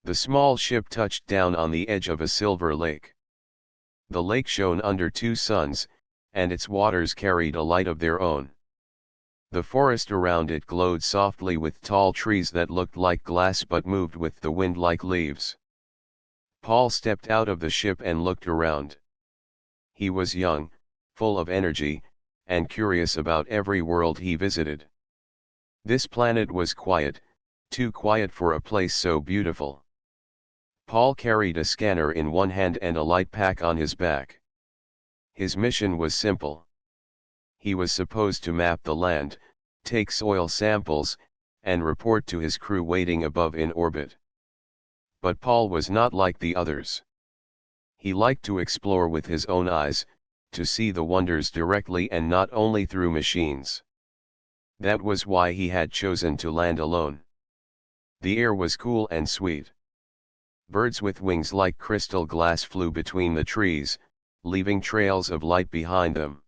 The small ship touched down on the edge of a silver lake. The lake shone under two suns, and its waters carried a light of their own. The forest around it glowed softly with tall trees that looked like glass but moved with the wind like leaves. Paul stepped out of the ship and looked around. He was young, full of energy, and curious about every world he visited. This planet was quiet, too quiet for a place so beautiful. Paul carried a scanner in one hand and a light pack on his back. His mission was simple. He was supposed to map the land, take soil samples, and report to his crew waiting above in orbit. But Paul was not like the others. He liked to explore with his own eyes, to see the wonders directly and not only through machines. That was why he had chosen to land alone. The air was cool and sweet. Birds with wings like crystal glass flew between the trees, leaving trails of light behind them.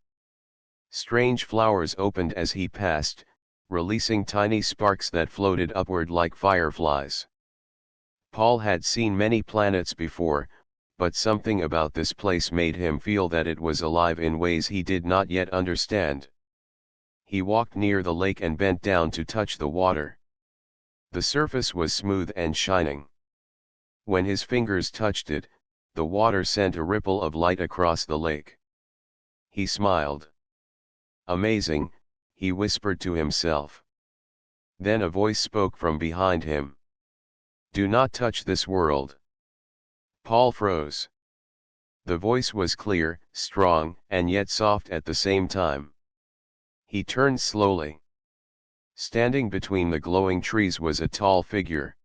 Strange flowers opened as he passed, releasing tiny sparks that floated upward like fireflies. Paul had seen many planets before, but something about this place made him feel that it was alive in ways he did not yet understand. He walked near the lake and bent down to touch the water. The surface was smooth and shining. When his fingers touched it, the water sent a ripple of light across the lake. He smiled. Amazing, he whispered to himself. Then a voice spoke from behind him. Do not touch this world. Paul froze. The voice was clear, strong, and yet soft at the same time. He turned slowly. Standing between the glowing trees was a tall figure.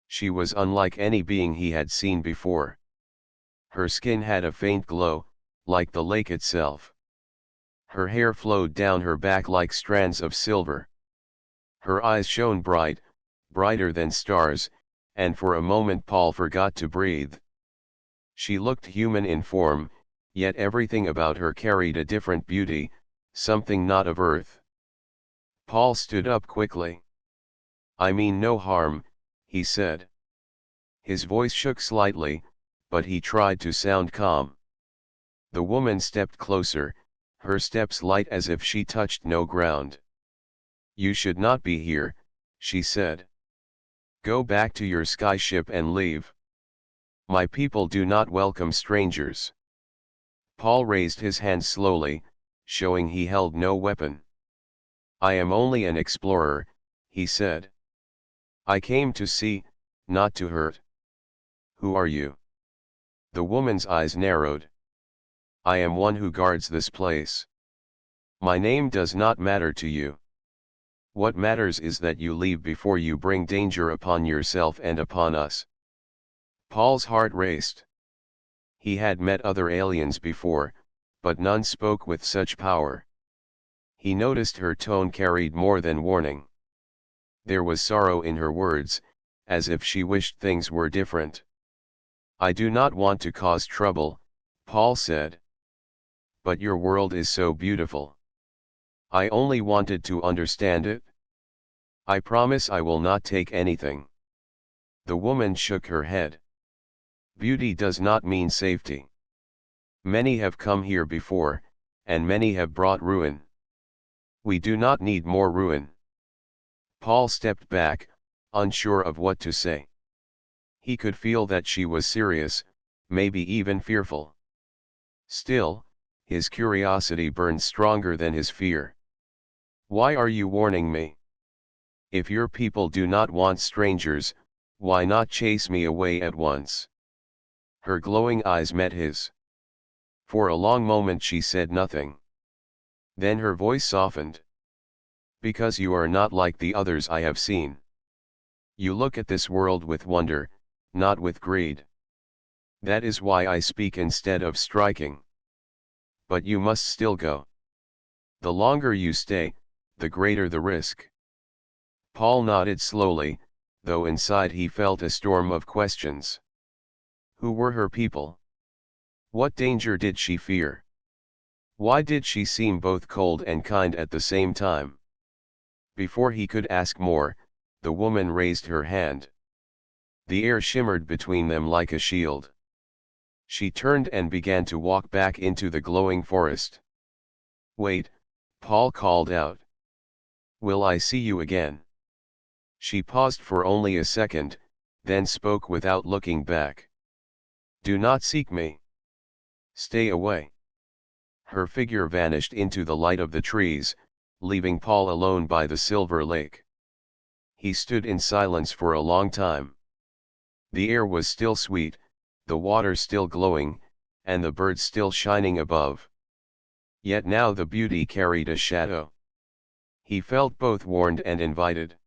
She was unlike any being he had seen before. Her skin had a faint glow, like the lake itself. Her hair flowed down her back like strands of silver. Her eyes shone bright, brighter than stars, and for a moment Paul forgot to breathe. She looked human in form, yet everything about her carried a different beauty, something not of earth. Paul stood up quickly. I mean no harm, he said. His voice shook slightly, but he tried to sound calm. The woman stepped closer, her steps light as if she touched no ground. You should not be here, she said. Go back to your skyship and leave. My people do not welcome strangers. Paul raised his hand slowly, showing he held no weapon. I am only an explorer, he said. I came to see, not to hurt. Who are you? The woman's eyes narrowed. I am one who guards this place. My name does not matter to you. What matters is that you leave before you bring danger upon yourself and upon us. Paul's heart raced. He had met other aliens before, but none spoke with such power. He noticed her tone carried more than warning. There was sorrow in her words, as if she wished things were different. I do not want to cause trouble, Paul said. But your world is so beautiful. I only wanted to understand it. I promise I will not take anything. The woman shook her head. Beauty does not mean safety. Many have come here before, and many have brought ruin. We do not need more ruin. Paul stepped back, unsure of what to say. He could feel that she was serious, maybe even fearful. Still, his curiosity burned stronger than his fear. Why are you warning me? If your people do not want strangers, why not chase me away at once? Her glowing eyes met his. For a long moment she said nothing. Then her voice softened. Because you are not like the others I have seen. You look at this world with wonder, not with greed. That is why I speak instead of striking. But you must still go. The longer you stay, the greater the risk. Paul nodded slowly, though inside he felt a storm of questions. Who were her people? What danger did she fear? Why did she seem both cold and kind at the same time? Before he could ask more, the woman raised her hand. The air shimmered between them like a shield. She turned and began to walk back into the glowing forest. "Wait," Paul called out. "Will I see you again?" She paused for only a second, then spoke without looking back. "Do not seek me. Stay away." Her figure vanished into the light of the trees, leaving Paul alone by the silver lake. He stood in silence for a long time. The air was still sweet, the water still glowing, and the birds still shining above. Yet now the beauty carried a shadow. He felt both warned and invited.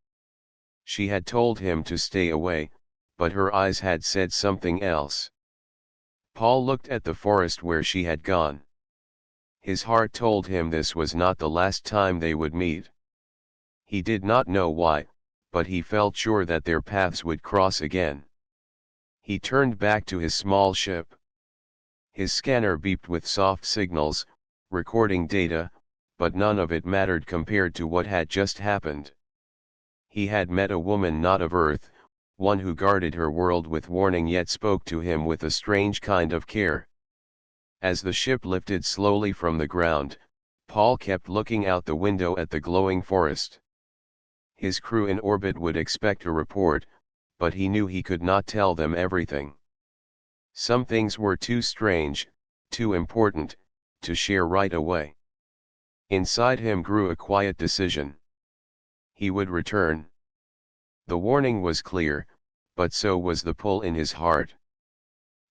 She had told him to stay away, but her eyes had said something else. Paul looked at the forest where she had gone. His heart told him this was not the last time they would meet. He did not know why, but he felt sure that their paths would cross again. He turned back to his small ship. His scanner beeped with soft signals, recording data, but none of it mattered compared to what had just happened. He had met a woman not of Earth, one who guarded her world with warning yet spoke to him with a strange kind of care. As the ship lifted slowly from the ground, Paul kept looking out the window at the glowing forest. His crew in orbit would expect a report, but he knew he could not tell them everything. Some things were too strange, too important, to share right away. Inside him grew a quiet decision. He would return. The warning was clear, but so was the pull in his heart.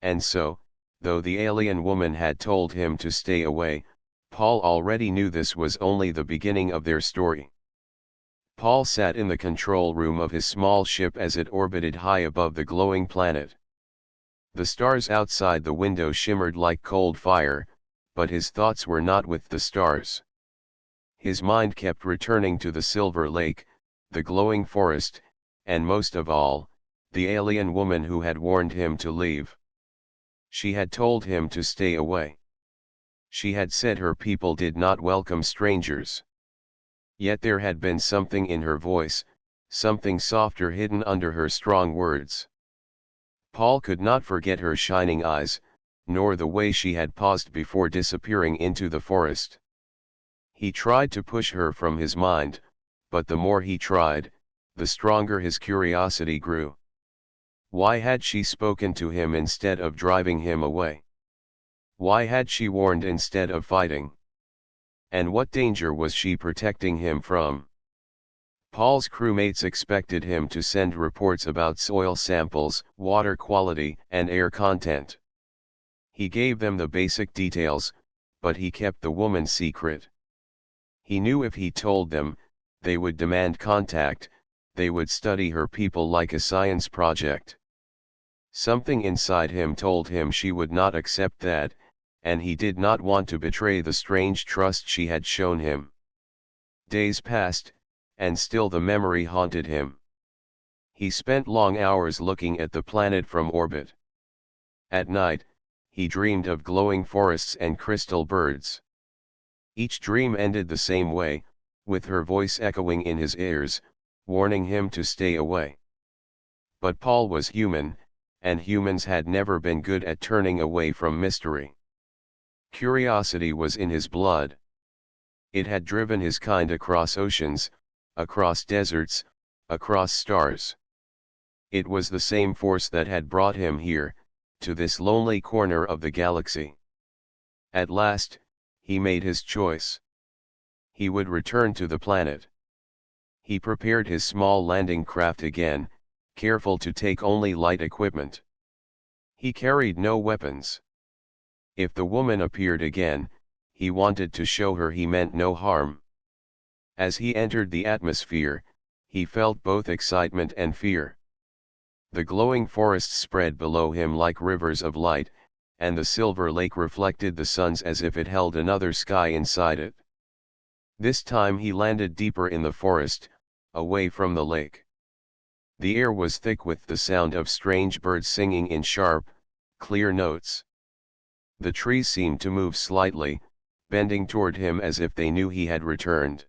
And so, though the alien woman had told him to stay away, Paul already knew this was only the beginning of their story. Paul sat in the control room of his small ship as it orbited high above the glowing planet. The stars outside the window shimmered like cold fire, but his thoughts were not with the stars. His mind kept returning to the silver lake, the glowing forest, and most of all, the alien woman who had warned him to leave. She had told him to stay away. She had said her people did not welcome strangers. Yet there had been something in her voice, something softer hidden under her strong words. Paul could not forget her shining eyes, nor the way she had paused before disappearing into the forest. He tried to push her from his mind, but the more he tried, the stronger his curiosity grew. Why had she spoken to him instead of driving him away? Why had she warned instead of fighting? And what danger was she protecting him from? Paul's crewmates expected him to send reports about soil samples, water quality, and air content. He gave them the basic details, but he kept the woman's secret. He knew if he told them, they would demand contact, they would study her people like a science project. Something inside him told him she would not accept that, and he did not want to betray the strange trust she had shown him. Days passed, and still the memory haunted him. He spent long hours looking at the planet from orbit. At night, he dreamed of glowing forests and crystal birds. Each dream ended the same way, with her voice echoing in his ears, warning him to stay away. But Paul was human, and humans had never been good at turning away from mystery. Curiosity was in his blood. It had driven his kind across oceans, across deserts, across stars. It was the same force that had brought him here, to this lonely corner of the galaxy. At last, he made his choice. He would return to the planet. He prepared his small landing craft again, careful to take only light equipment. He carried no weapons. If the woman appeared again, he wanted to show her he meant no harm. As he entered the atmosphere, he felt both excitement and fear. The glowing forest spread below him like rivers of light, and the silver lake reflected the suns as if it held another sky inside it. This time he landed deeper in the forest, away from the lake. The air was thick with the sound of strange birds singing in sharp, clear notes. The trees seemed to move slightly, bending toward him as if they knew he had returned.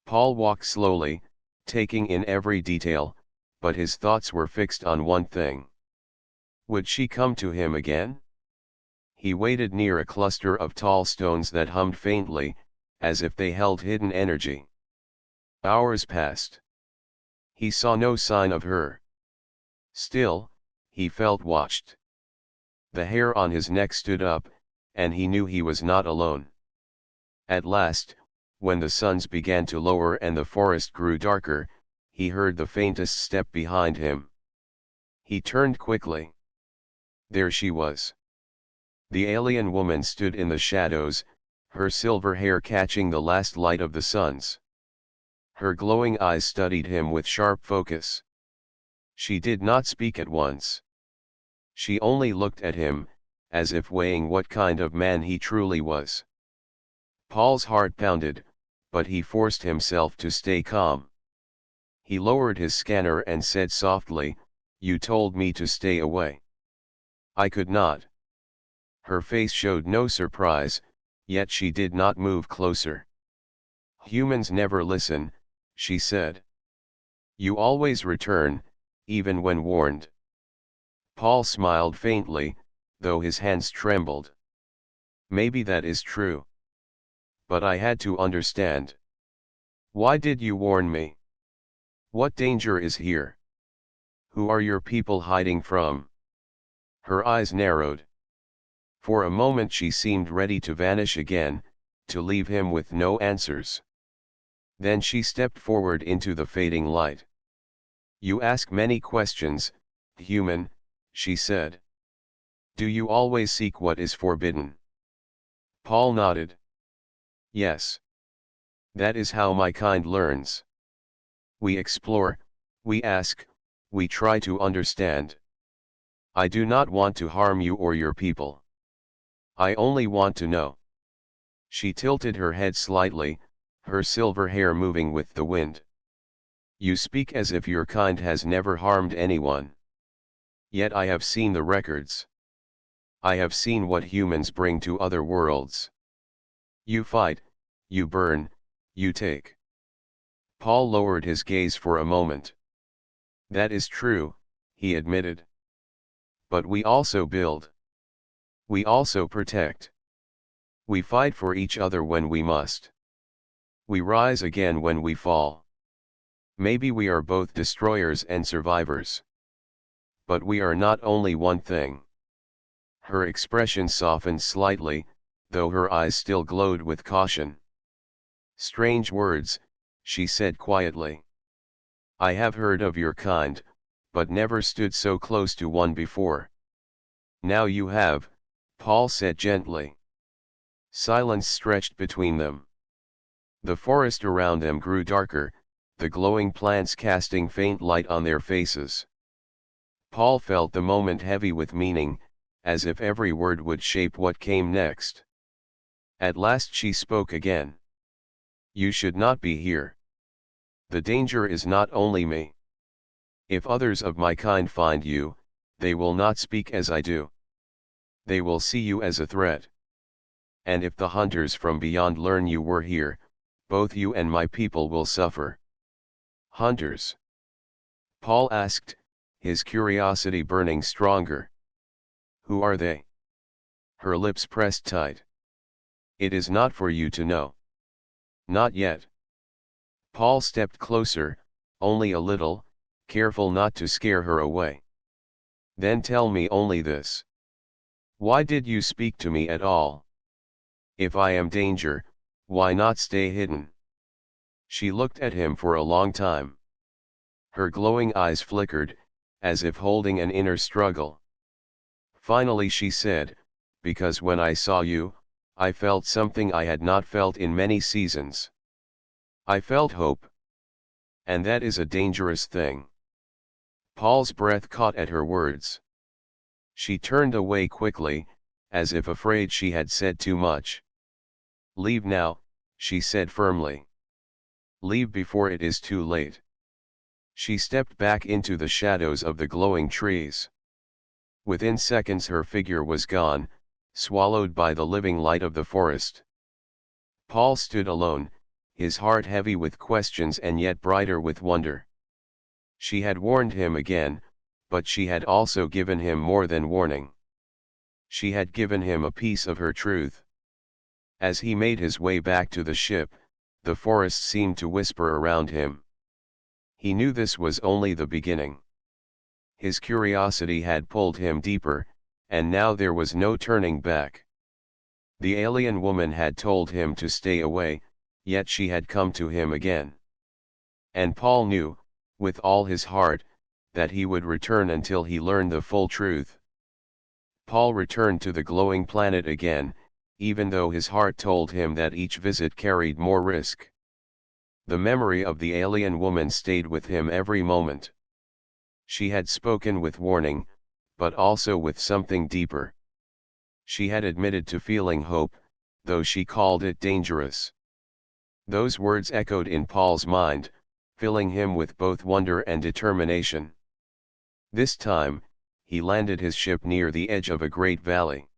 Paul walked slowly, taking in every detail, but his thoughts were fixed on one thing. Would she come to him again? He waited near a cluster of tall stones that hummed faintly, as if they held hidden energy. Hours passed. He saw no sign of her. Still, he felt watched. The hair on his neck stood up, and he knew he was not alone. At last, when the suns began to lower and the forest grew darker, he heard the faintest step behind him. He turned quickly. There she was. The alien woman stood in the shadows, her silver hair catching the last light of the suns. Her glowing eyes studied him with sharp focus. She did not speak at once. She only looked at him, as if weighing what kind of man he truly was. Paul's heart pounded, but he forced himself to stay calm. He lowered his scanner and said softly, "You told me to stay away." "I could not." Her face showed no surprise, yet she did not move closer. "Humans never listen," she said. "You always return, even when warned." Paul smiled faintly, though his hands trembled. "Maybe that is true. But I had to understand. Why did you warn me? What danger is here? Who are your people hiding from?" Her eyes narrowed. For a moment she seemed ready to vanish again, to leave him with no answers. Then she stepped forward into the fading light. "You ask many questions, human," she said. "Do you always seek what is forbidden?" Paul nodded. "Yes. That is how my kind learns. We explore, we ask, we try to understand. I do not want to harm you or your people. I only want to know." She tilted her head slightly, her silver hair moving with the wind. "You speak as if your kind has never harmed anyone. Yet I have seen the records. I have seen what humans bring to other worlds. You fight, you burn, you take." Paul lowered his gaze for a moment. "That is true," he admitted. "But we also build. We also protect. We fight for each other when we must. We rise again when we fall. Maybe we are both destroyers and survivors. But we are not only one thing." Her expression softened slightly, though her eyes still glowed with caution. "Strange words," she said quietly. "I have heard of your kind, but never stood so close to one before." "Now you have," Paul said gently. Silence stretched between them. The forest around them grew darker, the glowing plants casting faint light on their faces. Paul felt the moment heavy with meaning, as if every word would shape what came next. At last she spoke again. "You should not be here. The danger is not only me. If others of my kind find you, they will not speak as I do. They will see you as a threat. And if the hunters from beyond learn you were here, both you and my people will suffer." "Hunters?" Paul asked, his curiosity burning stronger. "Who are they?" Her lips pressed tight. "It is not for you to know." "Not yet." Paul stepped closer, only a little, careful not to scare her away. "Then tell me only this. Why did you speak to me at all? If I am danger, why not stay hidden?" She looked at him for a long time. Her glowing eyes flickered, as if holding an inner struggle. Finally she said, "Because when I saw you, I felt something I had not felt in many seasons. I felt hope. And that is a dangerous thing." Paul's breath caught at her words. She turned away quickly, as if afraid she had said too much. "Leave now," she said firmly. "Leave before it is too late." She stepped back into the shadows of the glowing trees. Within seconds her figure was gone, swallowed by the living light of the forest. Paul stood alone, his heart heavy with questions and yet brighter with wonder. She had warned him again, but she had also given him more than warning. She had given him a piece of her truth. As he made his way back to the ship, the forest seemed to whisper around him. He knew this was only the beginning. His curiosity had pulled him deeper, and now there was no turning back. The alien woman had told him to stay away, yet she had come to him again. And Paul knew, with all his heart, that he would return until he learned the full truth. Paul returned to the glowing planet again, even though his heart told him that each visit carried more risk. The memory of the alien woman stayed with him every moment. She had spoken with warning, but also with something deeper. She had admitted to feeling hope, though she called it dangerous. Those words echoed in Paul's mind, filling him with both wonder and determination. This time, he landed his ship near the edge of a great valley.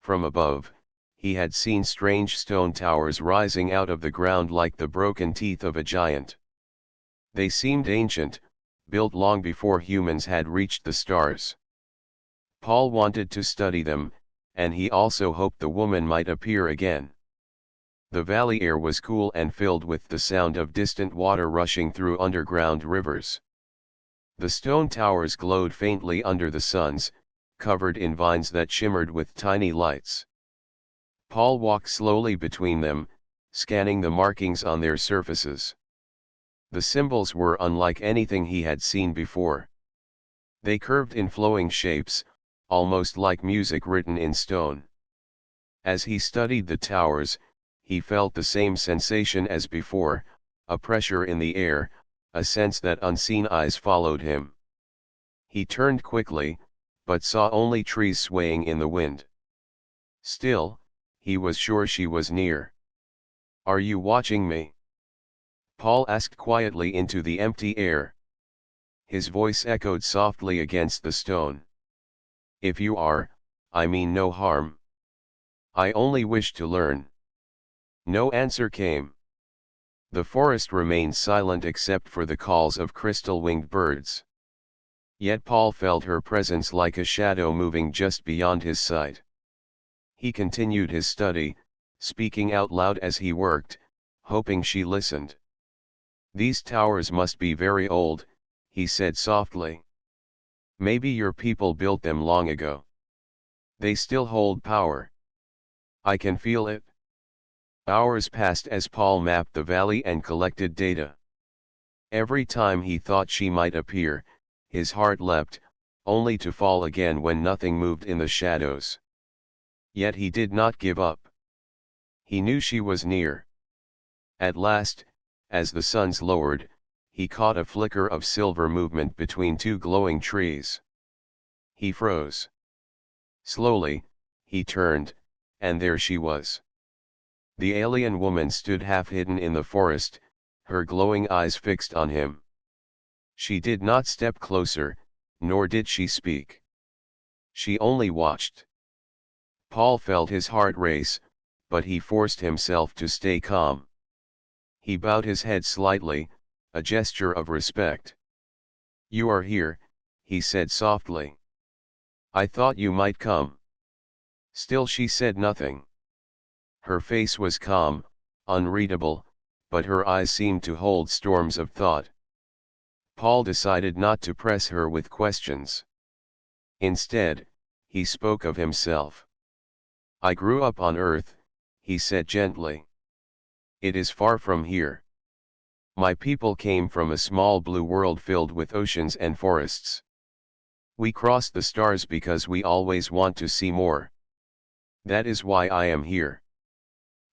From above, he had seen strange stone towers rising out of the ground like the broken teeth of a giant. They seemed ancient, built long before humans had reached the stars. Paul wanted to study them, and he also hoped the woman might appear again. The valley air was cool and filled with the sound of distant water rushing through underground rivers. The stone towers glowed faintly under the suns, covered in vines that shimmered with tiny lights. Paul walked slowly between them, scanning the markings on their surfaces. The symbols were unlike anything he had seen before. They curved in flowing shapes, almost like music written in stone. As he studied the towers, he felt the same sensation as before, a pressure in the air, a sense that unseen eyes followed him. He turned quickly, but saw only trees swaying in the wind. Still, he was sure she was near. "Are you watching me?" Paul asked quietly into the empty air. His voice echoed softly against the stone. "If you are, I mean no harm. I only wish to learn." No answer came. The forest remained silent except for the calls of crystal-winged birds. Yet Paul felt her presence like a shadow moving just beyond his sight. He continued his study, speaking out loud as he worked, hoping she listened. "These towers must be very old," he said softly. "Maybe your people built them long ago. They still hold power. I can feel it." Hours passed as Paul mapped the valley and collected data. Every time he thought she might appear, his heart leapt, only to fall again when nothing moved in the shadows. Yet he did not give up. He knew she was near. At last, as the suns lowered, he caught a flicker of silver movement between two glowing trees. He froze. Slowly, he turned, and there she was. The alien woman stood half hidden in the forest, her glowing eyes fixed on him. She did not step closer, nor did she speak. She only watched. Paul felt his heart race, but he forced himself to stay calm. He bowed his head slightly, a gesture of respect. "You are here," he said softly. "I thought you might come." Still she said nothing. Her face was calm, unreadable, but her eyes seemed to hold storms of thought. Paul decided not to press her with questions. Instead, he spoke of himself. "I grew up on Earth," he said gently. "It is far from here. My people came from a small blue world filled with oceans and forests. We crossed the stars because we always want to see more. That is why I am here.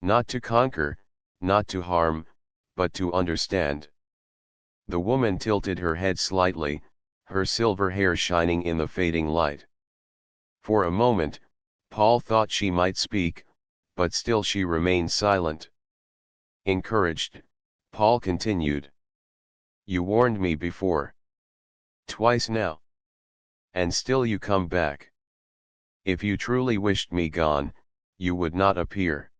Not to conquer, not to harm, but to understand." The woman tilted her head slightly, her silver hair shining in the fading light. For a moment, Paul thought she might speak, but still she remained silent. Encouraged, Paul continued. "You warned me before. Twice now. And still you come back. If you truly wished me gone, you would not appear.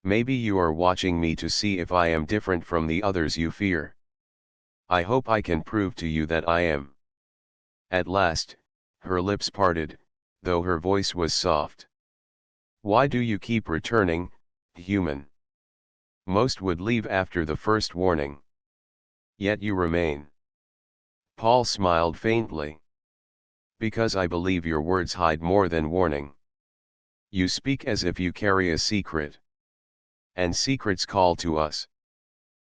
Maybe you are watching me to see if I am different from the others you fear." I hope I can prove to you that I am. At last, her lips parted, though her voice was soft. Why do you keep returning, human? Most would leave after the first warning. Yet you remain. Paul smiled faintly. Because I believe your words hide more than warning. You speak as if you carry a secret. And secrets call to us.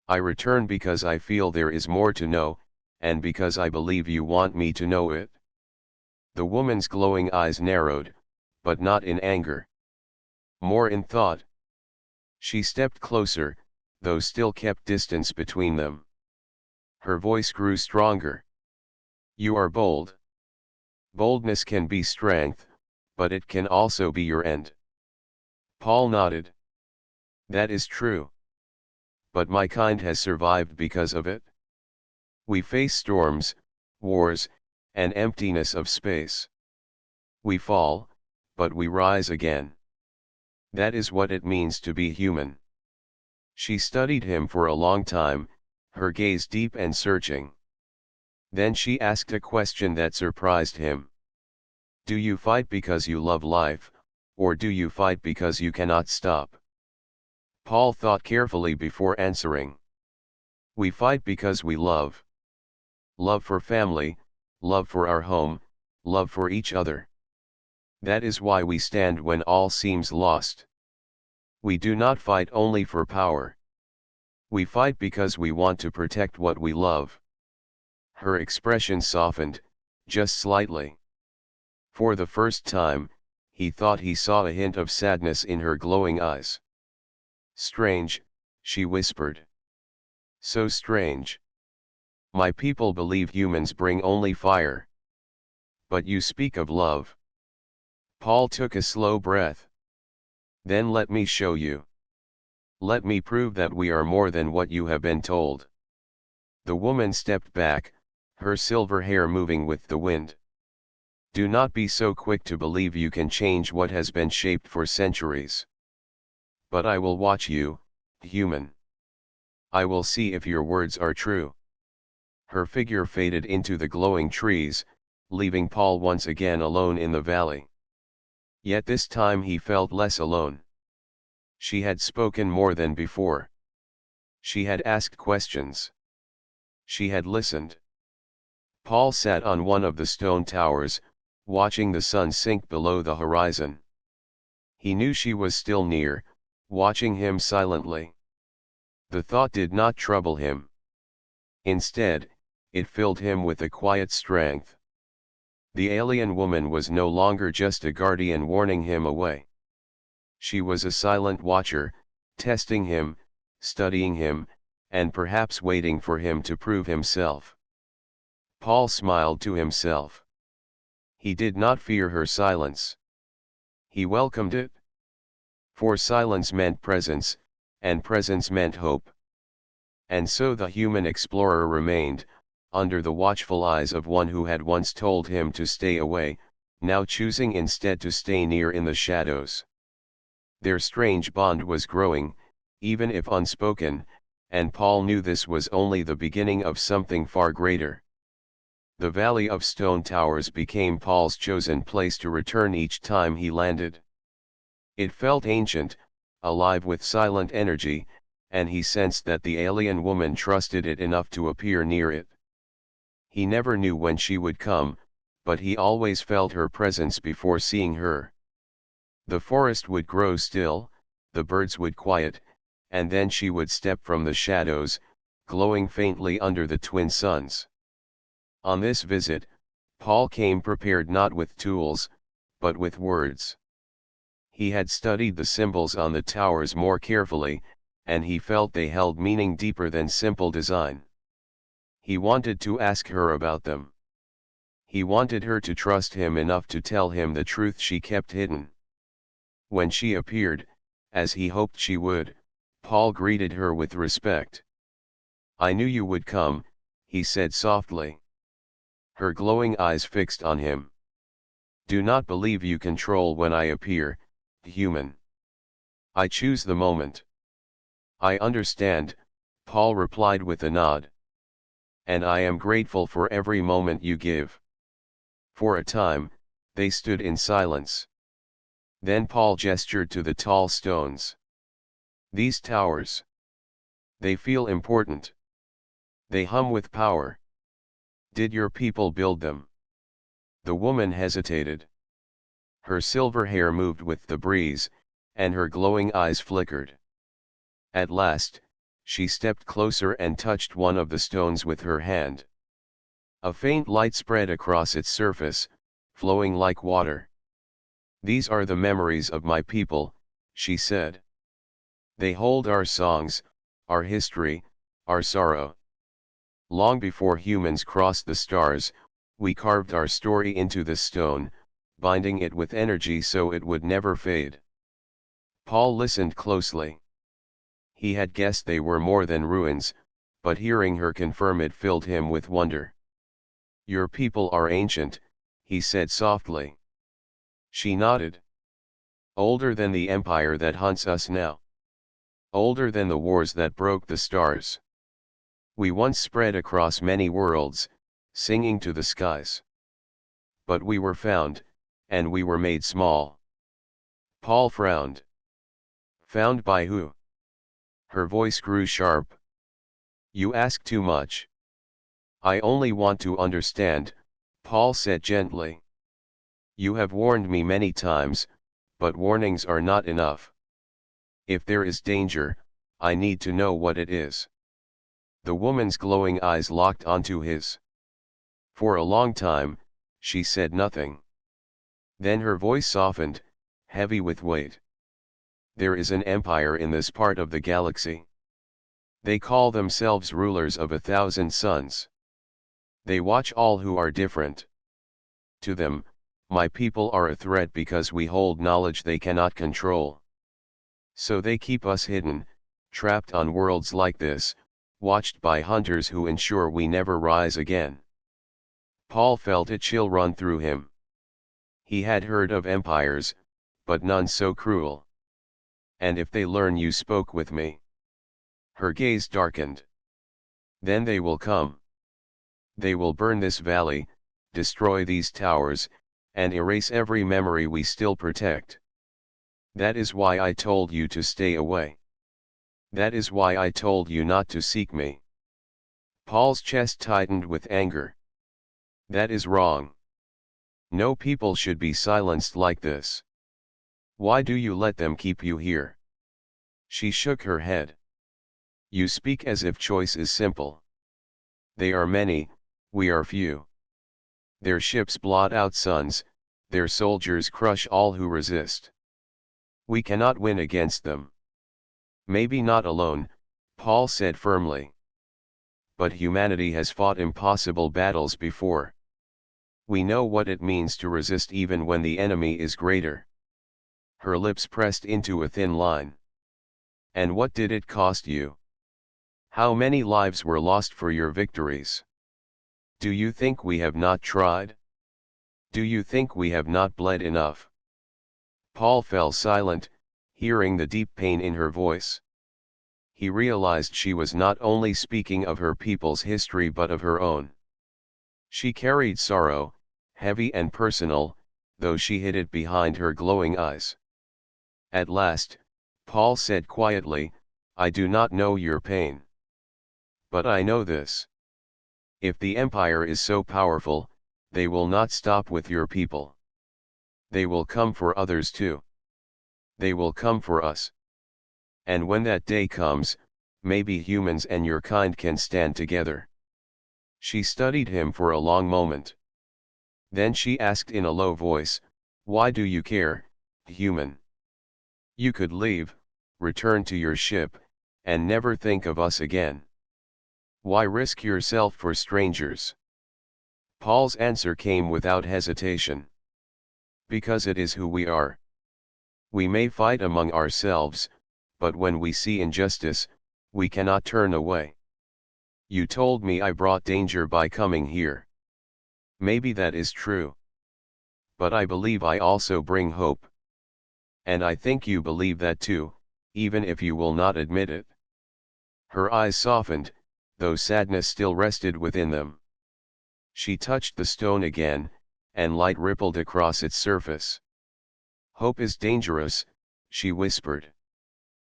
I return because I feel there is more to know, and because I believe you want me to know it. The woman's glowing eyes narrowed, but not in anger. More in thought. She stepped closer, though still kept distance between them. Her voice grew stronger. You are bold. Boldness can be strength, but it can also be your end. Paul nodded. That is true. But my kind has survived because of it. We face storms, wars, and emptiness of space. We fall, but we rise again. That is what it means to be human. She studied him for a long time, her gaze deep and searching. Then she asked a question that surprised him. Do you fight because you love life, or do you fight because you cannot stop? Paul thought carefully before answering. We fight because we love. Love for family, love for our home, love for each other. That is why we stand when all seems lost. We do not fight only for power. We fight because we want to protect what we love. Her expression softened, just slightly. For the first time, he thought he saw a hint of sadness in her glowing eyes. Strange, she whispered. So strange. My people believe humans bring only fire. But you speak of love. Paul took a slow breath. Then let me show you. Let me prove that we are more than what you have been told. The woman stepped back, her silver hair moving with the wind. Do not be so quick to believe you can change what has been shaped for centuries. But I will watch you, human. I will see if your words are true. Her figure faded into the glowing trees, leaving Paul once again alone in the valley. Yet this time he felt less alone. She had spoken more than before. She had asked questions. She had listened. Paul sat on one of the stone towers, watching the sun sink below the horizon. He knew she was still near, watching him silently. The thought did not trouble him. Instead, it filled him with a quiet strength. The alien woman was no longer just a guardian warning him away. She was a silent watcher, testing him, studying him, and perhaps waiting for him to prove himself. Paul smiled to himself. He did not fear her silence. He welcomed it. For silence meant presence, and presence meant hope. And so the human explorer remained, under the watchful eyes of one who had once told him to stay away, now choosing instead to stay near in the shadows. Their strange bond was growing, even if unspoken, and Paul knew this was only the beginning of something far greater. The Valley of Stone Towers became Paul's chosen place to return each time he landed. It felt ancient, alive with silent energy, and he sensed that the alien woman trusted it enough to appear near it. He never knew when she would come, but he always felt her presence before seeing her. The forest would grow still, the birds would quiet, and then she would step from the shadows, glowing faintly under the twin suns. On this visit, Paul came prepared not with tools, but with words. He had studied the symbols on the towers more carefully, and he felt they held meaning deeper than simple design. He wanted to ask her about them. He wanted her to trust him enough to tell him the truth she kept hidden. When she appeared, as he hoped she would, Paul greeted her with respect. I knew you would come, he said softly. Her glowing eyes fixed on him. Do not believe you control when I appear, human. I choose the moment. I understand, Paul replied with a nod. and I am grateful for every moment you give." For a time, they stood in silence. Then Paul gestured to the tall stones. "These towers. They feel important. They hum with power. Did your people build them?" The woman hesitated. Her silver hair moved with the breeze, and her glowing eyes flickered. At last, she stepped closer and touched one of the stones with her hand. A faint light spread across its surface, flowing like water. "These are the memories of my people," she said. "They hold our songs, our history, our sorrow. Long before humans crossed the stars, we carved our story into the stone, binding it with energy so it would never fade." Paul listened closely. He had guessed they were more than ruins, but hearing her confirm it filled him with wonder. "Your people are ancient," he said softly. She nodded. "Older than the empire that hunts us now. Older than the wars that broke the stars. We once spread across many worlds, singing to the skies. But we were found, and we were made small." Paul frowned. "Found by who?" Her voice grew sharp. "You ask too much." "I only want to understand," Paul said gently. "You have warned me many times, but warnings are not enough. If there is danger, I need to know what it is." The woman's glowing eyes locked onto his. For a long time, she said nothing. Then her voice softened, heavy with weight. "There is an empire in this part of the galaxy. They call themselves rulers of 1,000 suns. They watch all who are different. To them, my people are a threat because we hold knowledge they cannot control. So they keep us hidden, trapped on worlds like this, watched by hunters who ensure we never rise again." Paul felt a chill run through him. He had heard of empires, but none so cruel. "And if they learn you spoke with me?" Her gaze darkened. "Then they will come. They will burn this valley, destroy these towers, and erase every memory we still protect. That is why I told you to stay away. That is why I told you not to seek me." Paul's chest tightened with anger. "That is wrong. No people should be silenced like this. Why do you let them keep you here?" She shook her head. "You speak as if choice is simple. They are many, we are few. Their ships blot out suns, their soldiers crush all who resist. We cannot win against them." "Maybe not alone," Paul said firmly. "But humanity has fought impossible battles before. We know what it means to resist even when the enemy is greater." Her lips pressed into a thin line. "And what did it cost you? How many lives were lost for your victories? Do you think we have not tried? Do you think we have not bled enough?" Paul fell silent, hearing the deep pain in her voice. He realized she was not only speaking of her people's history but of her own. She carried sorrow, heavy and personal, though she hid it behind her glowing eyes. At last, Paul said quietly, "I do not know your pain. But I know this. If the empire is so powerful, they will not stop with your people. They will come for others too. They will come for us. And when that day comes, maybe humans and your kind can stand together." She studied him for a long moment. Then she asked in a low voice, "Why do you care, human? You could leave, return to your ship, and never think of us again. Why risk yourself for strangers?" Paul's answer came without hesitation. "Because it is who we are. We may fight among ourselves, but when we see injustice, we cannot turn away. You told me I brought danger by coming here. Maybe that is true. But I believe I also bring hope. And I think you believe that too, even if you will not admit it." Her eyes softened, though sadness still rested within them. She touched the stone again, and light rippled across its surface. "Hope is dangerous," she whispered.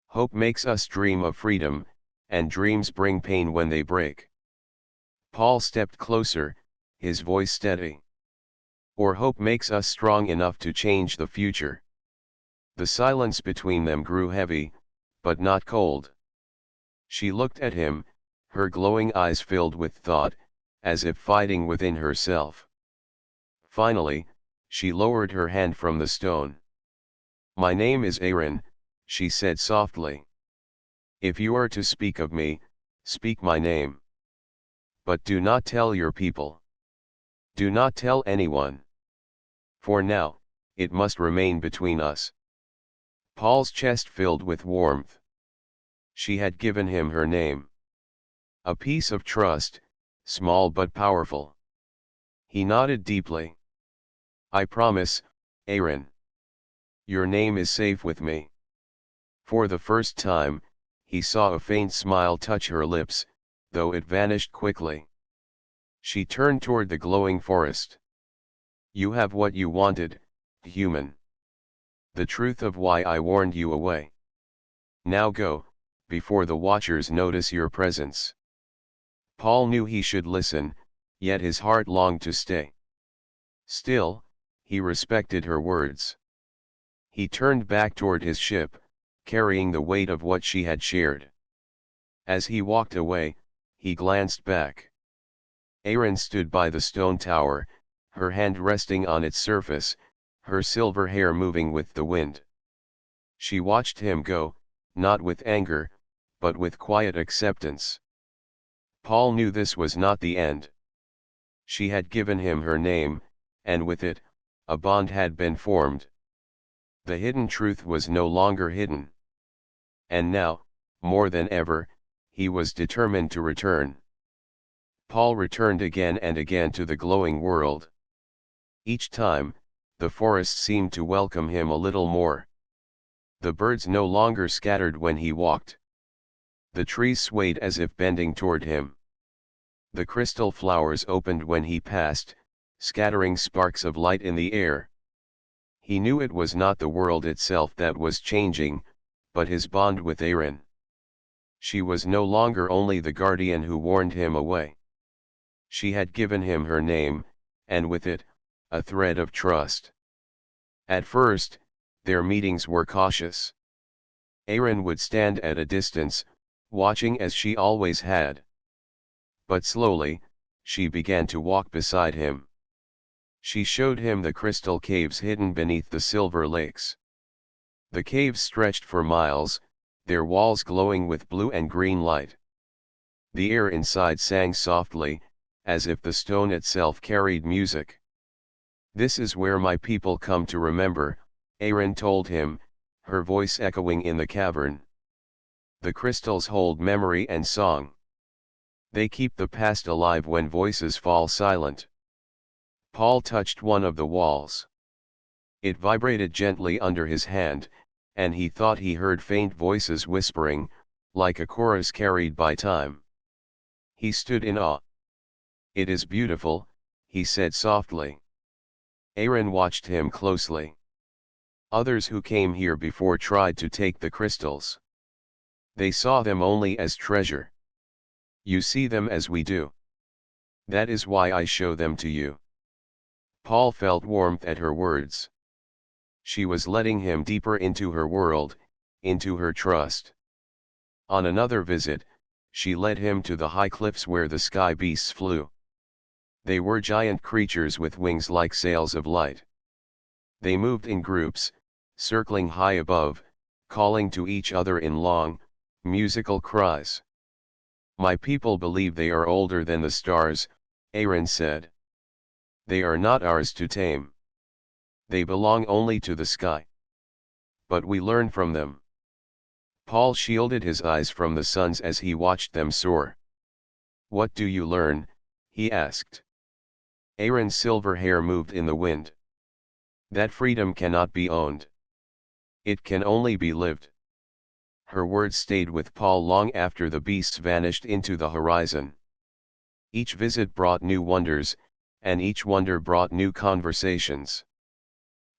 "Hope makes us dream of freedom, and dreams bring pain when they break." Paul stepped closer, his voice steady. "Or hope makes us strong enough to change the future." The silence between them grew heavy, but not cold. She looked at him, her glowing eyes filled with thought, as if fighting within herself. Finally, she lowered her hand from the stone. "My name is Aaron," she said softly. "If you are to speak of me, speak my name. But do not tell your people. Do not tell anyone. For now, it must remain between us." Paul's chest filled with warmth. She had given him her name. A piece of trust, small but powerful. He nodded deeply. "I promise, Aaron. Your name is safe with me." For the first time, he saw a faint smile touch her lips, though it vanished quickly. She turned toward the glowing forest. "You have what you wanted, human. The truth of why I warned you away. Now go, before the Watchers notice your presence." Paul knew he should listen, yet his heart longed to stay. Still, he respected her words. He turned back toward his ship, carrying the weight of what she had shared. As he walked away, he glanced back. Erin stood by the stone tower, her hand resting on its surface, her silver hair moving with the wind. She watched him go, not with anger, but with quiet acceptance. Paul knew this was not the end. She had given him her name, and with it, a bond had been formed. The hidden truth was no longer hidden. And now, more than ever, he was determined to return. Paul returned again and again to the glowing world. Each time, the forest seemed to welcome him a little more. The birds no longer scattered when he walked. The trees swayed as if bending toward him. The crystal flowers opened when he passed, scattering sparks of light in the air. He knew it was not the world itself that was changing, but his bond with Erin. She was no longer only the guardian who warned him away. She had given him her name, and with it, a thread of trust. At first, their meetings were cautious. Erin would stand at a distance, watching as she always had. But slowly, she began to walk beside him. She showed him the crystal caves hidden beneath the silver lakes. The caves stretched for miles, their walls glowing with blue and green light. The air inside sang softly, as if the stone itself carried music. "This is where my people come to remember," Erin told him, her voice echoing in the cavern. "The crystals hold memory and song. They keep the past alive when voices fall silent." Paul touched one of the walls. It vibrated gently under his hand, and he thought he heard faint voices whispering, like a chorus carried by time. He stood in awe. "It is beautiful," he said softly. Erin watched him closely. "Others who came here before tried to take the crystals. They saw them only as treasure. You see them as we do. That is why I show them to you." Paul felt warmth at her words. She was letting him deeper into her world, into her trust. On another visit, she led him to the high cliffs where the sky beasts flew. They were giant creatures with wings like sails of light. They moved in groups, circling high above, calling to each other in long, musical cries. "My people believe they are older than the stars," Erin said. "They are not ours to tame. They belong only to the sky. But we learn from them." Paul shielded his eyes from the suns as he watched them soar. "What do you learn?" he asked. Erin's silver hair moved in the wind. "That freedom cannot be owned. It can only be lived." her words stayed with Paul long after the beasts vanished into the horizon. Each visit brought new wonders, and each wonder brought new conversations.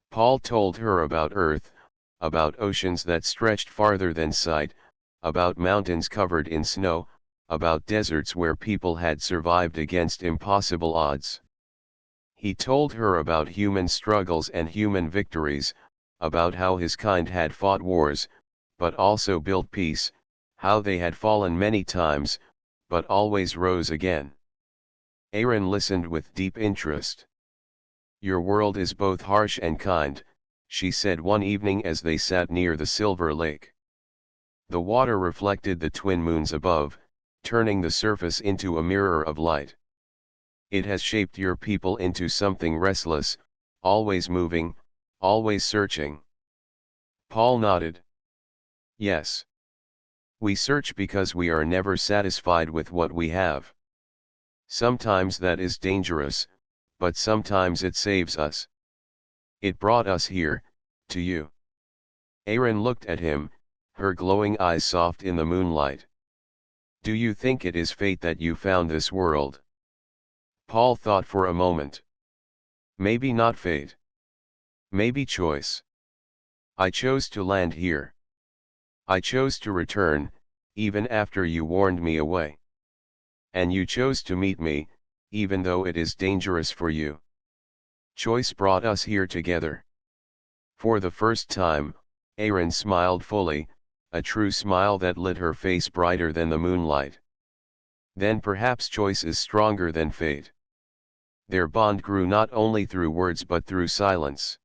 Paul told her about Earth, about oceans that stretched farther than sight, about mountains covered in snow, about deserts where people had survived against impossible odds. He told her about human struggles and human victories, about how his kind had fought wars, but also built peace, how they had fallen many times, but always rose again. Aaron listened with deep interest. "Your world is both harsh and kind," she said one evening as they sat near the silver lake. The water reflected the twin moons above, turning the surface into a mirror of light. "It has shaped your people into something restless, always moving, always searching." Paul nodded. "Yes. We search because we are never satisfied with what we have. Sometimes that is dangerous, but sometimes it saves us. It brought us here, to you." Aaron looked at him, her glowing eyes soft in the moonlight. "Do you think it is fate that you found this world?" Paul thought for a moment. "Maybe not fate. Maybe choice. I chose to land here. I chose to return, even after you warned me away. And you chose to meet me, even though it is dangerous for you. Choice brought us here together." For the first time, Aaron smiled fully, a true smile that lit her face brighter than the moonlight. "Then perhaps choice is stronger than fate." Their bond grew not only through words but through silence.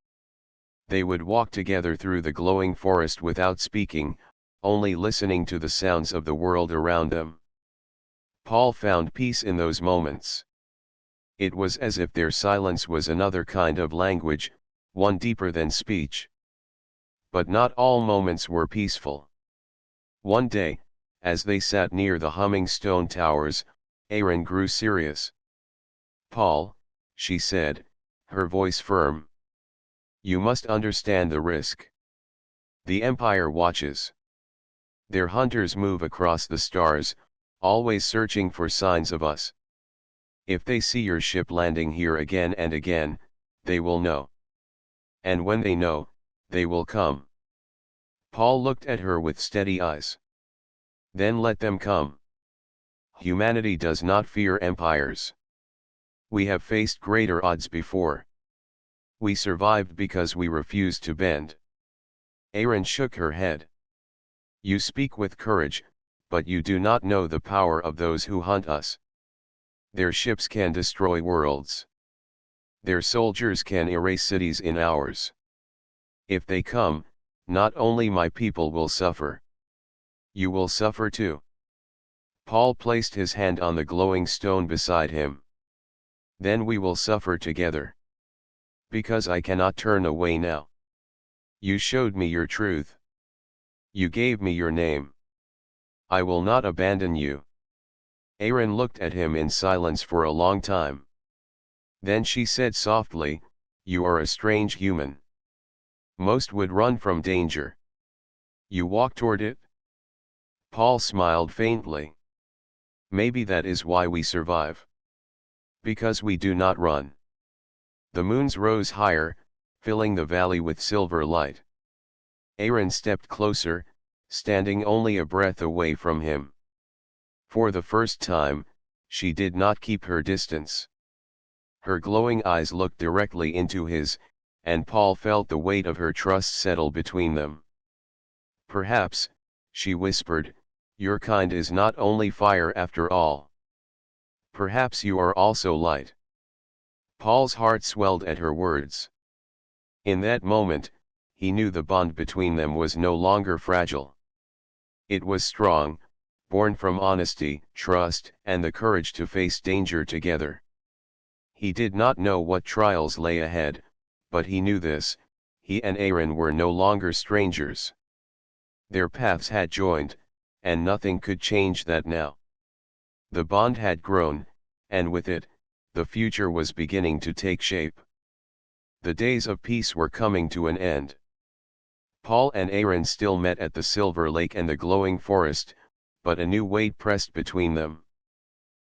They would walk together through the glowing forest without speaking, only listening to the sounds of the world around them. Paul found peace in those moments. It was as if their silence was another kind of language, one deeper than speech. But not all moments were peaceful. One day, as they sat near the humming stone towers, Aaron grew serious. "Paul," she said, her voice firm, "you must understand the risk. The Empire watches. Their hunters move across the stars, always searching for signs of us. If they see your ship landing here again and again, they will know. And when they know, they will come." Paul looked at her with steady eyes. "Then let them come. Humanity does not fear empires. We have faced greater odds before. We survived because we refused to bend." Aaron shook her head. "You speak with courage, but you do not know the power of those who hunt us. Their ships can destroy worlds. Their soldiers can erase cities in hours. If they come, not only my people will suffer. You will suffer too." Paul placed his hand on the glowing stone beside him. "Then we will suffer together. Because I cannot turn away now. You showed me your truth. You gave me your name. I will not abandon you." Aaron looked at him in silence for a long time. Then she said softly, "You are a strange human. Most would run from danger. You walk toward it?" Paul smiled faintly. "Maybe that is why we survive. Because we do not run." The moons rose higher, filling the valley with silver light. Aaron stepped closer, standing only a breath away from him. For the first time, she did not keep her distance. Her glowing eyes looked directly into his, and Paul felt the weight of her trust settle between them. "Perhaps," she whispered, "your kind is not only fire after all. Perhaps you are also light." Paul's heart swelled at her words. In that moment, he knew the bond between them was no longer fragile. It was strong, born from honesty, trust, and the courage to face danger together. He did not know what trials lay ahead, but he knew this: he and Aaron were no longer strangers. Their paths had joined, and nothing could change that now. The bond had grown, and with it, the future was beginning to take shape. The days of peace were coming to an end. Paul and Aaron still met at the Silver Lake and the glowing forest, but a new weight pressed between them.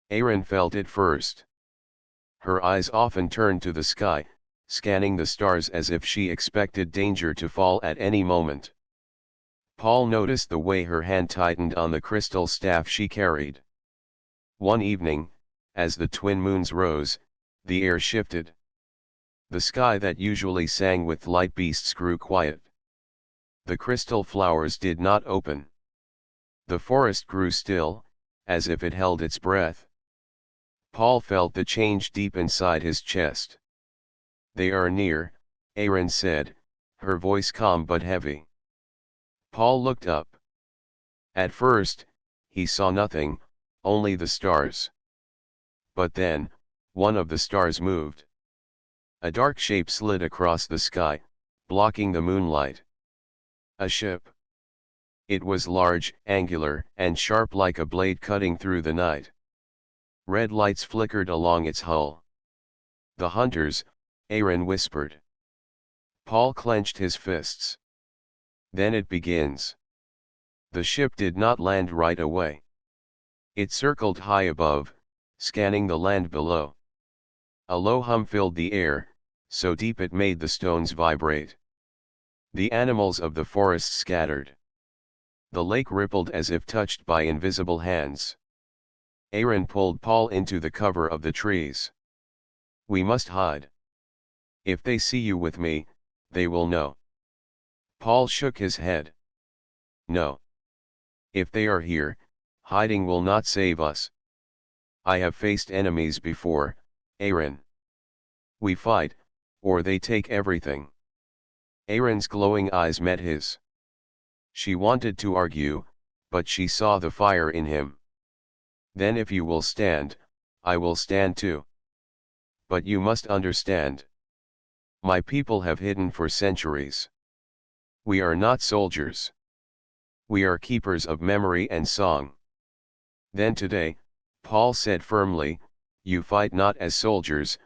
Aaron felt it first. Her eyes often turned to the sky, scanning the stars as if she expected danger to fall at any moment. Paul noticed the way her hand tightened on the crystal staff she carried. One evening, as the twin moons rose, the air shifted. The sky that usually sang with light beasts grew quiet. The crystal flowers did not open. The forest grew still, as if it held its breath. Paul felt the change deep inside his chest. "They are near," Aaron said, her voice calm but heavy. Paul looked up. At first, he saw nothing, only the stars. But then, one of the stars moved. A dark shape slid across the sky, blocking the moonlight. A ship. It was large, angular, and sharp like a blade cutting through the night. Red lights flickered along its hull. "The hunters," Aaron whispered. Paul clenched his fists. "Then it begins." The ship did not land right away. It circled high above, scanning the land below. A low hum filled the air, so deep it made the stones vibrate. The animals of the forest scattered. The lake rippled as if touched by invisible hands. Aaron pulled Paul into the cover of the trees. "We must hide. If they see you with me, they will know." Paul shook his head. "No. If they are here, hiding will not save us. I have faced enemies before, Aaron. We fight, or they take everything." Aaron's glowing eyes met his. She wanted to argue, but she saw the fire in him. "Then if you will stand, I will stand too. But you must understand. My people have hidden for centuries. We are not soldiers. We are keepers of memory and song." Then today, Paul said firmly, "You fight not as soldiers,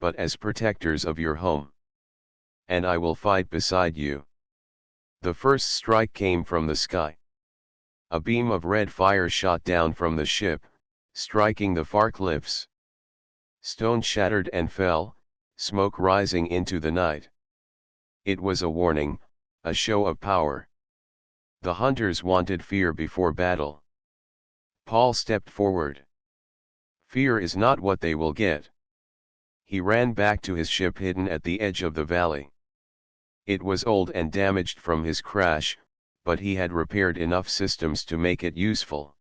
but as protectors of your home. And I will fight beside you." The first strike came from the sky. A beam of red fire shot down from the ship, striking the far cliffs. Stones shattered and fell, smoke rising into the night. It was a warning, a show of power. The hunters wanted fear before battle. Paul stepped forward. "Fear is not what they will get." He ran back to his ship hidden at the edge of the valley. It was old and damaged from his crash, but he had repaired enough systems to make it useful.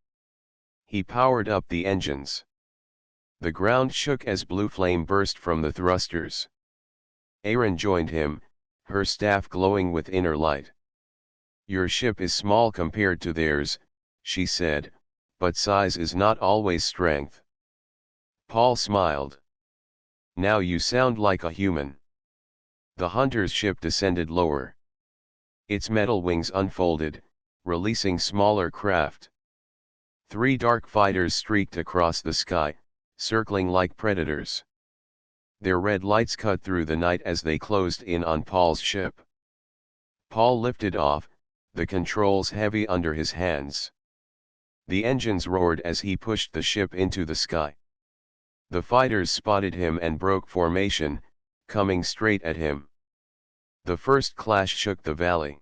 He powered up the engines. The ground shook as blue flame burst from the thrusters. Aaron joined him, her staff glowing with inner light. "Your ship is small compared to theirs," she said, "but size is not always strength." Paul smiled. "Now you sound like a human." The hunter's ship descended lower. Its metal wings unfolded, releasing smaller craft. 3 dark fighters streaked across the sky, circling like predators. Their red lights cut through the night as they closed in on Paul's ship. Paul lifted off, the controls heavy under his hands. The engines roared as he pushed the ship into the sky. The fighters spotted him and broke formation, coming straight at him. The first clash shook the valley.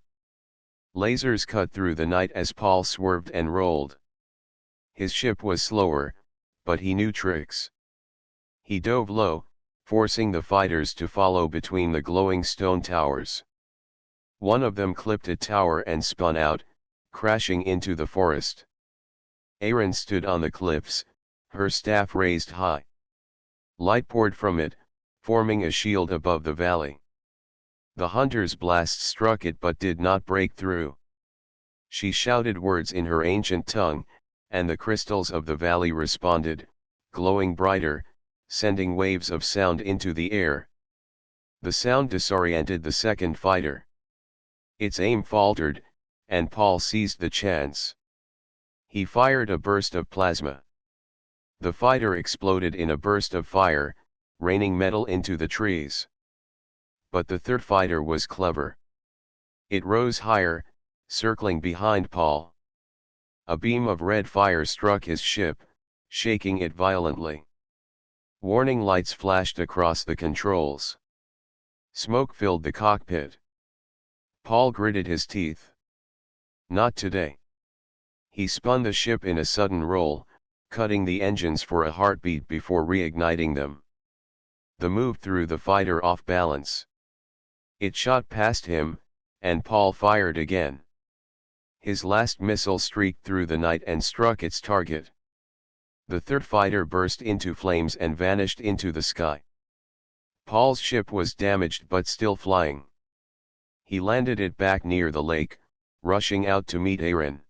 Lasers cut through the night as Paul swerved and rolled. His ship was slower, but he knew tricks. He dove low, forcing the fighters to follow between the glowing stone towers. One of them clipped a tower and spun out, crashing into the forest. Aaron stood on the cliffs, her staff raised high. Light poured from it, forming a shield above the valley. The hunter's blast struck it but did not break through. She shouted words in her ancient tongue, and the crystals of the valley responded, glowing brighter, sending waves of sound into the air. The sound disoriented the second fighter. Its aim faltered, and Paul seized the chance. He fired a burst of plasma. The fighter exploded in a burst of fire, raining metal into the trees. But the third fighter was clever. It rose higher, circling behind Paul. A beam of red fire struck his ship, shaking it violently. Warning lights flashed across the controls. Smoke filled the cockpit. Paul gritted his teeth. Not today. He spun the ship in a sudden roll, cutting the engines for a heartbeat before reigniting them. The move threw the fighter off balance. It shot past him, and Paul fired again. His last missile streaked through the night and struck its target. The third fighter burst into flames and vanished into the sky. Paul's ship was damaged but still flying. He landed it back near the lake, rushing out to meet Erin.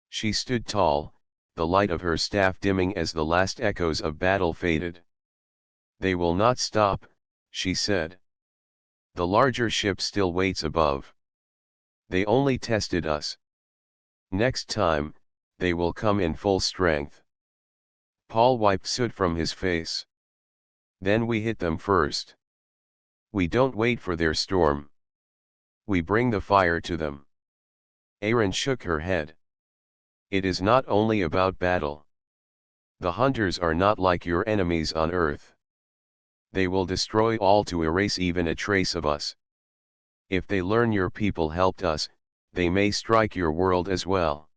She stood tall, the light of her staff dimming as the last echoes of battle faded. "They will not stop," she said. "The larger ship still waits above. They only tested us. Next time, they will come in full strength." Paul wiped soot from his face. "Then we hit them first. We don't wait for their storm. We bring the fire to them." Erin shook her head. "It is not only about battle. The hunters are not like your enemies on Earth. They will destroy all to erase even a trace of us. If they learn your people helped us, they may strike your world as well."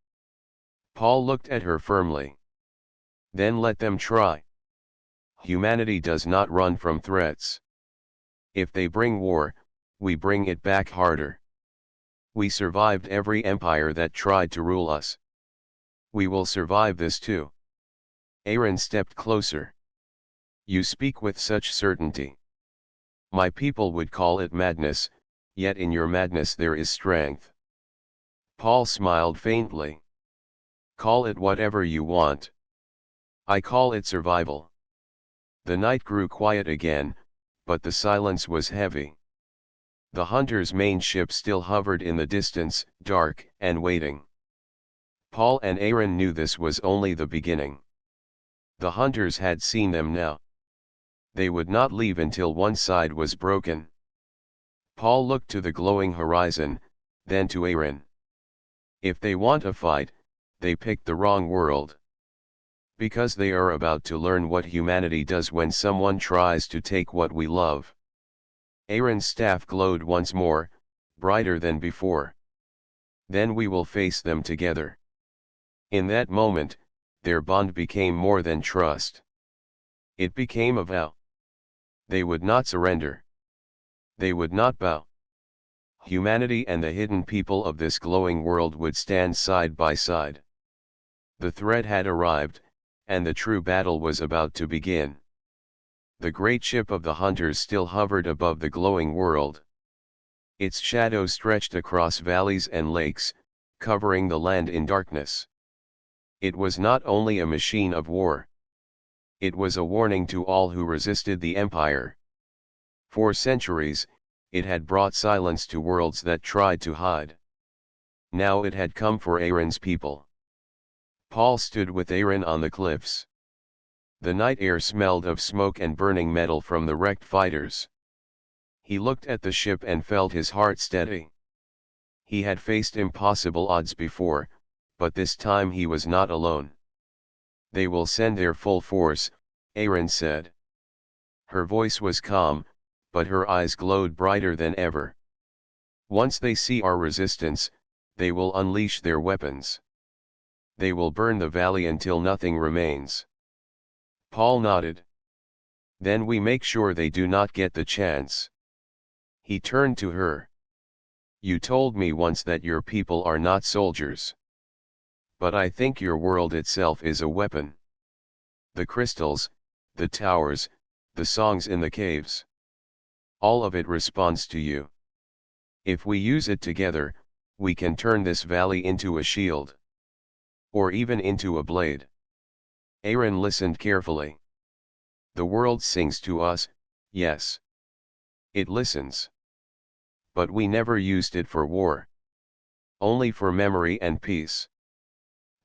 Paul looked at her firmly. "Then let them try. Humanity does not run from threats. If they bring war, we bring it back harder. We survived every empire that tried to rule us. We will survive this too." Erin stepped closer. "You speak with such certainty. My people would call it madness, yet in your madness there is strength." Paul smiled faintly. "Call it whatever you want. I call it survival." The night grew quiet again, but the silence was heavy. The hunter's main ship still hovered in the distance, dark and waiting. Paul and Erin knew this was only the beginning. The hunters had seen them now. They would not leave until one side was broken. Paul looked to the glowing horizon, then to Erin. "If they want a fight, they picked the wrong world. Because they are about to learn what humanity does when someone tries to take what we love." Erin's staff glowed once more, brighter than before. "Then we will face them together." In that moment, their bond became more than trust. It became a vow. They would not surrender. They would not bow. Humanity and the hidden people of this glowing world would stand side by side. The threat had arrived, and the true battle was about to begin. The great ship of the hunters still hovered above the glowing world. Its shadow stretched across valleys and lakes, covering the land in darkness. It was not only a machine of war. It was a warning to all who resisted the empire. For centuries, it had brought silence to worlds that tried to hide. Now it had come for Erin's people. Paul stood with Erin on the cliffs. The night air smelled of smoke and burning metal from the wrecked fighters. He looked at the ship and felt his heart steady. He had faced impossible odds before, but this time he was not alone. "They will send their full force," Erin said. Her voice was calm, but her eyes glowed brighter than ever. "Once they see our resistance, they will unleash their weapons. They will burn the valley until nothing remains." Paul nodded. "Then we make sure they do not get the chance." He turned to her. "You told me once that your people are not soldiers. But I think your world itself is a weapon. The crystals, the towers, the songs in the caves. All of it responds to you. If we use it together, we can turn this valley into a shield. Or even into a blade." Erin listened carefully. "The world sings to us, yes. It listens. But we never used it for war. Only for memory and peace."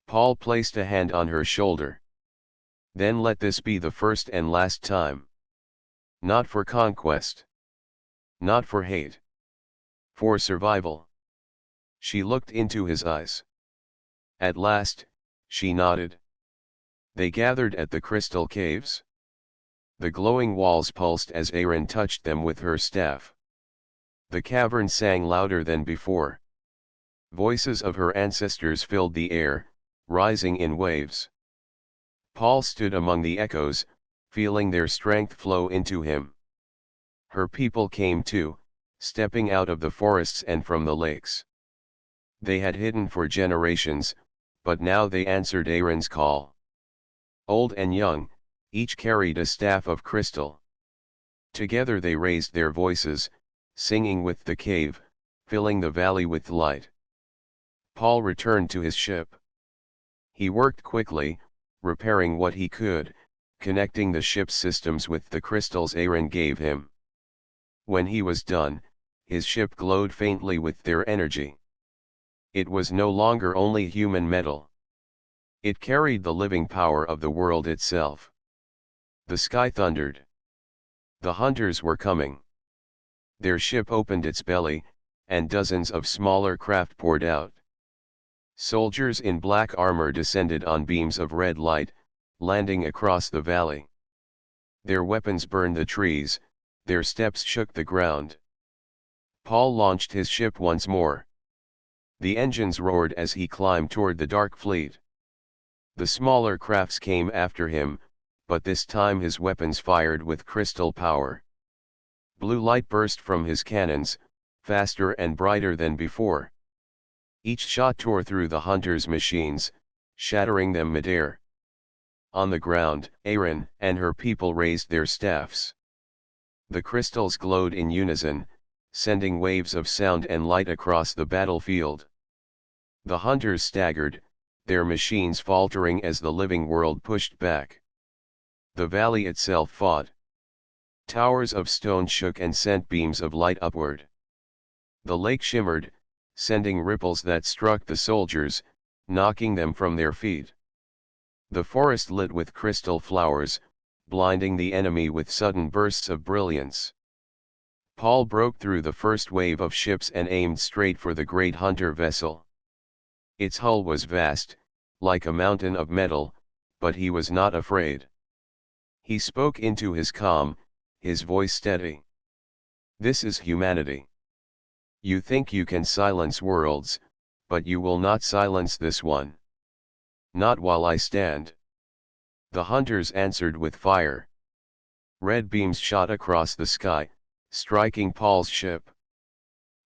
Paul placed a hand on her shoulder. "Then let this be the first and last time. Not for conquest. Not for hate. For survival." She looked into his eyes. At last, she nodded. They gathered at the crystal caves. The glowing walls pulsed as Aaron touched them with her staff. The cavern sang louder than before. Voices of her ancestors filled the air, rising in waves. Paul stood among the echoes, feeling their strength flow into him. Her people came too, stepping out of the forests and from the lakes. They had hidden for generations, but now they answered Aaron's call. Old and young, each carried a staff of crystal. Together they raised their voices, singing with the cave, filling the valley with light. Paul returned to his ship. He worked quickly, repairing what he could, connecting the ship's systems with the crystals Aaron gave him. When he was done, his ship glowed faintly with their energy. It was no longer only human metal. It carried the living power of the world itself. The sky thundered. The hunters were coming. Their ship opened its belly, and dozens of smaller craft poured out. Soldiers in black armor descended on beams of red light, landing across the valley. Their weapons burned the trees, their steps shook the ground. Paul launched his ship once more. The engines roared as he climbed toward the dark fleet. The smaller crafts came after him, but this time his weapons fired with crystal power. Blue light burst from his cannons, faster and brighter than before. Each shot tore through the hunters' machines, shattering them midair. On the ground, Aaron and her people raised their staffs. The crystals glowed in unison, sending waves of sound and light across the battlefield. The hunters staggered, their machines faltering as the living world pushed back. The valley itself fought. Towers of stone shook and sent beams of light upward. The lake shimmered, sending ripples that struck the soldiers, knocking them from their feet. The forest lit with crystal flowers, blinding the enemy with sudden bursts of brilliance. Paul broke through the first wave of ships and aimed straight for the great hunter vessel. Its hull was vast, like a mountain of metal, but he was not afraid. He spoke into his calm, his voice steady. This is humanity. You think you can silence worlds, but you will not silence this one. Not while I stand. The hunters answered with fire. Red beams shot across the sky, striking Paul's ship.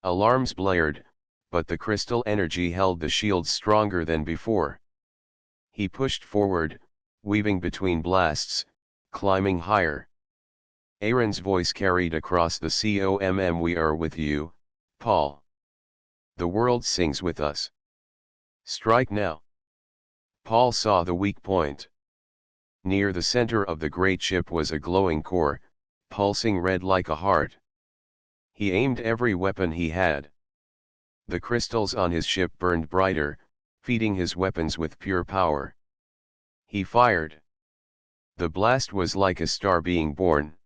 Alarms blared, but the crystal energy held the shields stronger than before. He pushed forward, weaving between blasts, climbing higher. Aaron's voice carried across the comm. We are with you, Paul. The world sings with us. Strike now. Paul saw the weak point. Near the center of the great ship was a glowing core, pulsing red like a heart. He aimed every weapon he had. The crystals on his ship burned brighter, feeding his weapons with pure power. He fired. The blast was like a star being born.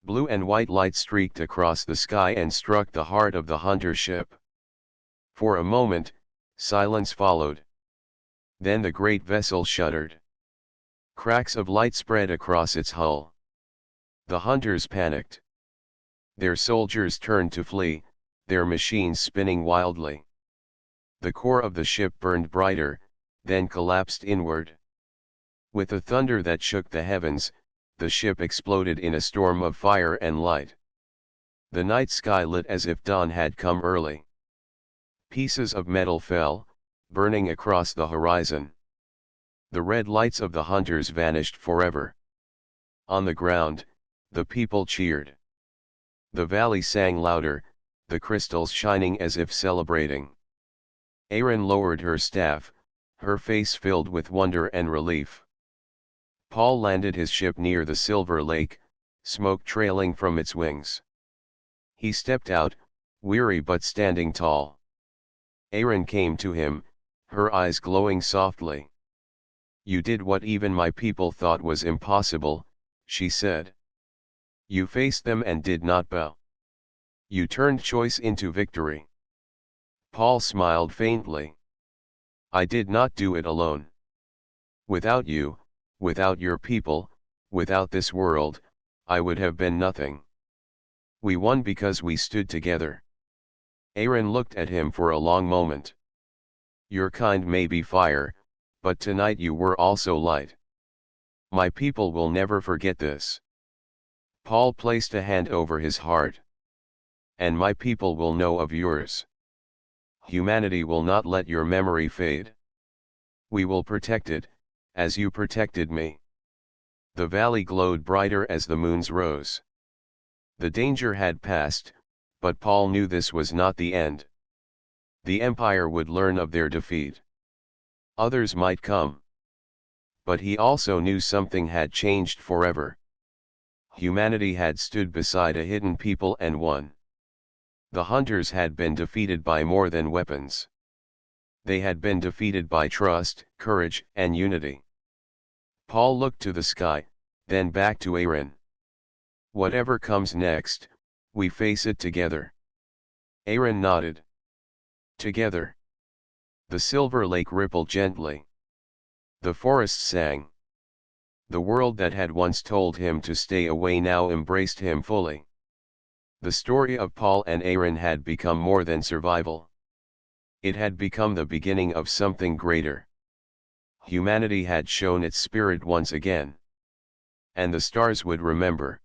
Blue and white light streaked across the sky and struck the heart of the hunter ship. For a moment, silence followed. Then the great vessel shuddered. Cracks of light spread across its hull. The hunters panicked. Their soldiers turned to flee, their machines spinning wildly. The core of the ship burned brighter, then collapsed inward. With a thunder that shook the heavens, the ship exploded in a storm of fire and light. The night sky lit as if dawn had come early. Pieces of metal fell, burning across the horizon. The red lights of the hunters vanished forever. On the ground, the people cheered. The valley sang louder, the crystals shining as if celebrating. Aaron lowered her staff, her face filled with wonder and relief. Paul landed his ship near the silver lake, smoke trailing from its wings. He stepped out, weary but standing tall. Aaron came to him, her eyes glowing softly. You did what even my people thought was impossible, she said. You faced them and did not bow. You turned choice into victory. Paul smiled faintly. I did not do it alone. Without you, without your people, without this world, I would have been nothing. We won because we stood together. Aaron looked at him for a long moment. Your kind may be fire, but tonight you were also light. My people will never forget this. Paul placed a hand over his heart. And my people will know of yours. Humanity will not let your memory fade. We will protect it, as you protected me. The valley glowed brighter as the moons rose. The danger had passed, but Paul knew this was not the end. The empire would learn of their defeat. Others might come. But he also knew something had changed forever. Humanity had stood beside a hidden people and won. The hunters had been defeated by more than weapons. They had been defeated by trust, courage, and unity. Paul looked to the sky, then back to Aaron. Whatever comes next, we face it together. Aaron nodded. Together. The silver lake rippled gently. The forest sang. The world that had once told him to stay away now embraced him fully. The story of Paul and Aaron had become more than survival. It had become the beginning of something greater. Humanity had shown its spirit once again. And the stars would remember.